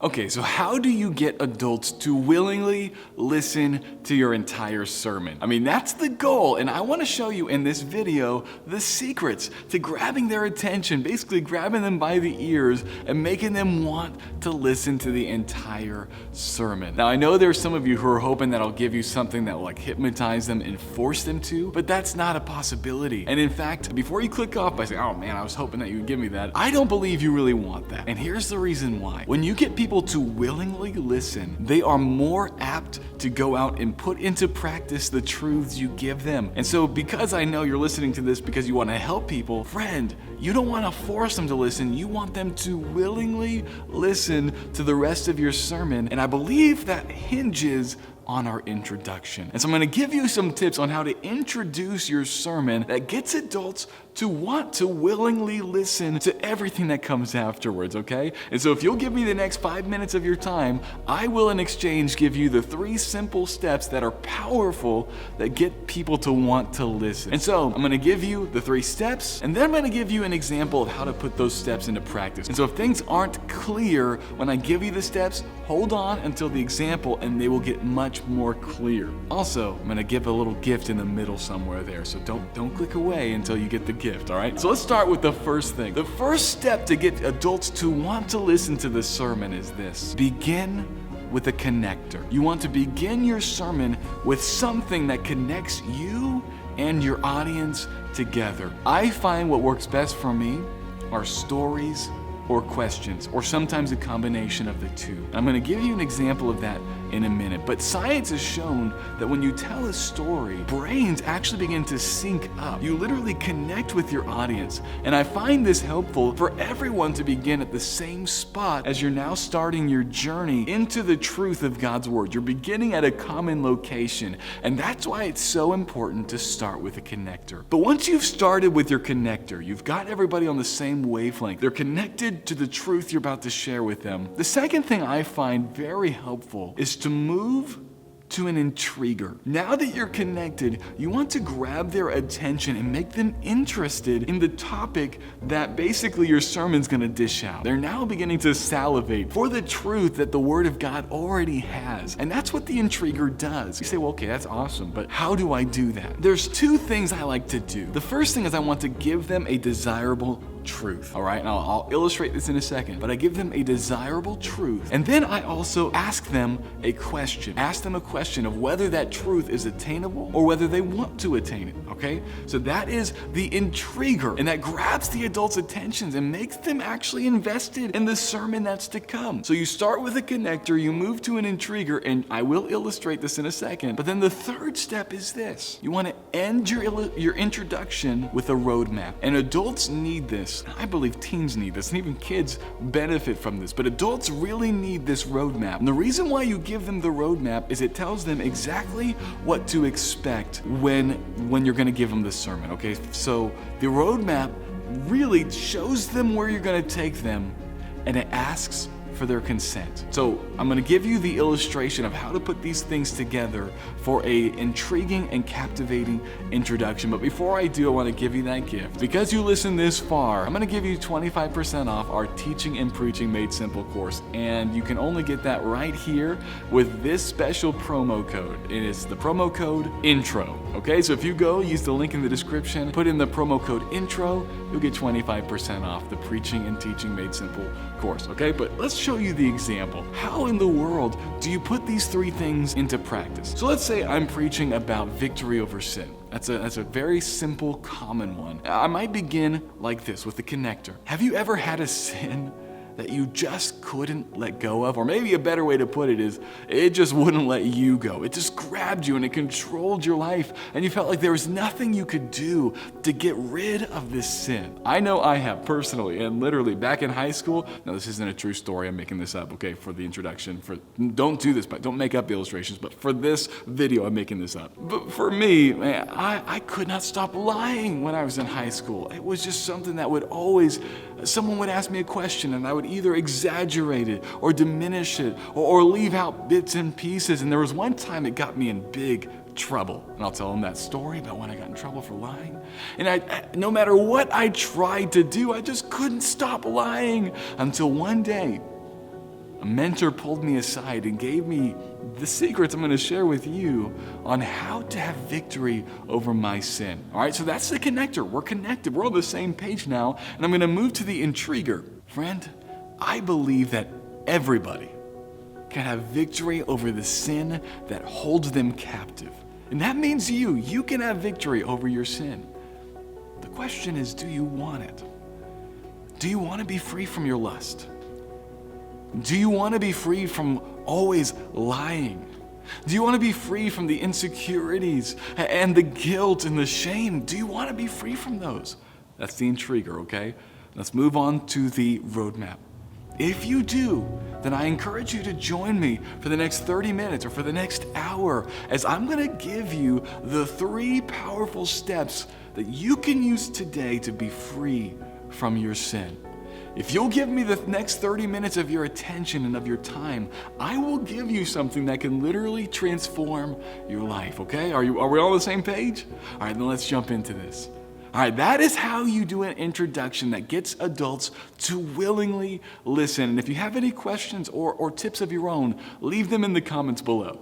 Okay, so how do you get adults to willingly listen to your entire sermon? I mean, that's the goal, and I want to show you in this video the secrets to grabbing their attention, basically grabbing them by the ears and making them want to listen to the entire sermon. Now, I know there's some of you who are hoping that I'll give you something that will hypnotize them and force them to, but that's not a possibility. And in fact, before you click off by saying, oh man, I was hoping that you would give me that, I don't believe you really want that. And here's the reason why. When you get people to willingly listen, they are more apt to go out and put into practice the truths you give them. And so because I know you're listening to this because you want to help people, friend, you don't want to force them to listen. You want them to willingly listen to the rest of your sermon. And I believe that hinges on our introduction. And so I'm going to give you some tips on how to introduce your sermon that gets adults to want to willingly listen to everything that comes afterwards, okay? And so if you'll give me the next 5 minutes of your time, I will in exchange give you the 3 simple steps that are powerful that get people to want to listen. And so I'm going to give you the 3 steps, and then I'm going to give you an example of how to put those steps into practice. And so if things aren't clear when I give you the steps, hold on until the example and they will get much more clear. Also, I'm going to give a little gift in the middle somewhere there, so don't click away until you get the gift, all right? So let's start with the first thing. The first step to get adults to want to listen to the sermon is this: begin with a connector. You want to begin your sermon with something that connects you and your audience together. I find what works best for me are stories or questions, or sometimes a combination of the two. I'm going to give you an example of that in a minute, but science has shown that when you tell a story, brains actually begin to sync up. You literally connect with your audience, and I find this helpful for everyone to begin at the same spot as you're now starting your journey into the truth of God's Word. You're beginning at a common location, and that's why it's so important to start with a connector. But once you've started with your connector, you've got everybody on the same wavelength, they're connected to the truth you're about to share with them. The second thing I find very helpful is to move to an intriguer. Now that you're connected, you want to grab their attention and make them interested in the topic that basically your sermon's gonna dish out. They're now beginning to salivate for the truth that the Word of God already has. And that's what the intriguer does. You say, well, okay, that's awesome, but how do I do that? There's 2 things I like to do. The first thing is I want to give them a desirable truth, all right? And I'll illustrate this in a second, but I give them a desirable truth. And then I also ask them a question. Ask them a question of whether that truth is attainable or whether they want to attain it, okay? So that is the intriguer, and that grabs the adults' attentions and makes them actually invested in the sermon that's to come. So you start with a connector, you move to an intriguer, and I will illustrate this in a second, but then the third step is this. You want to end your introduction with a roadmap, and adults need this. I believe teens need this, and even kids benefit from this, but adults really need this roadmap. And the reason why you give them the roadmap is it tells them exactly what to expect when you're going to give them the sermon, okay? So the roadmap really shows them where you're going to take them, and it asks for their consent. So I'm going to give you the illustration of how to put these things together for a intriguing and captivating introduction. But before I do, I want to give you that gift. Because you listened this far, I'm going to give you 25% off our Teaching and Preaching Made Simple course. And you can only get that right here with this special promo code. It is the promo code INTRO. Okay, so if you go, use the link in the description, put in the promo code INTRO, you'll get 25% off the Preaching and Teaching Made Simple course. Okay, but let's show you the example. How in the world do you put these 3 things into practice? So let's say I'm preaching about victory over sin. That's a very simple, common one. I might begin like this with the connector. Have you ever had a sin that you just couldn't let go of? Or maybe a better way to put it is, it just wouldn't let you go. It just grabbed you and it controlled your life, and you felt like there was nothing you could do to get rid of this sin. I know I have personally, and literally back in high school. Now this isn't a true story, I'm making this up, okay, for the introduction. Don't do this, but don't make up the illustrations, but for this video, I'm making this up. But for me, man, I could not stop lying when I was in high school. It was just something that would always, someone would ask me a question and I would either exaggerate it or diminish it or leave out bits and pieces. And there was one time it got me in big trouble. And I'll tell them that story about when I got in trouble for lying. And no matter what I tried to do, I just couldn't stop lying until one day a mentor pulled me aside and gave me the secrets I'm going to share with you on how to have victory over my sin. All right, so that's the connector. We're connected. We're on the same page now, and I'm going to move to the intriguer. Friend, I believe that everybody can have victory over the sin that holds them captive. And that means you can have victory over your sin. The question is, do you want it? Do you want to be free from your lust? Do you want to be free from always lying? Do you want to be free from the insecurities and the guilt and the shame? Do you want to be free from those? That's the intriguer, okay? Let's move on to the roadmap. If you do, then I encourage you to join me for the next 30 minutes or for the next hour, as I'm going to give you the 3 powerful steps that you can use today to be free from your sin. If you'll give me the next 30 minutes of your attention and of your time, I will give you something that can literally transform your life, okay? Are we all on the same page? All right, then let's jump into this. All right, that is how you do an introduction that gets adults to willingly listen. And if you have any questions or tips of your own, leave them in the comments below.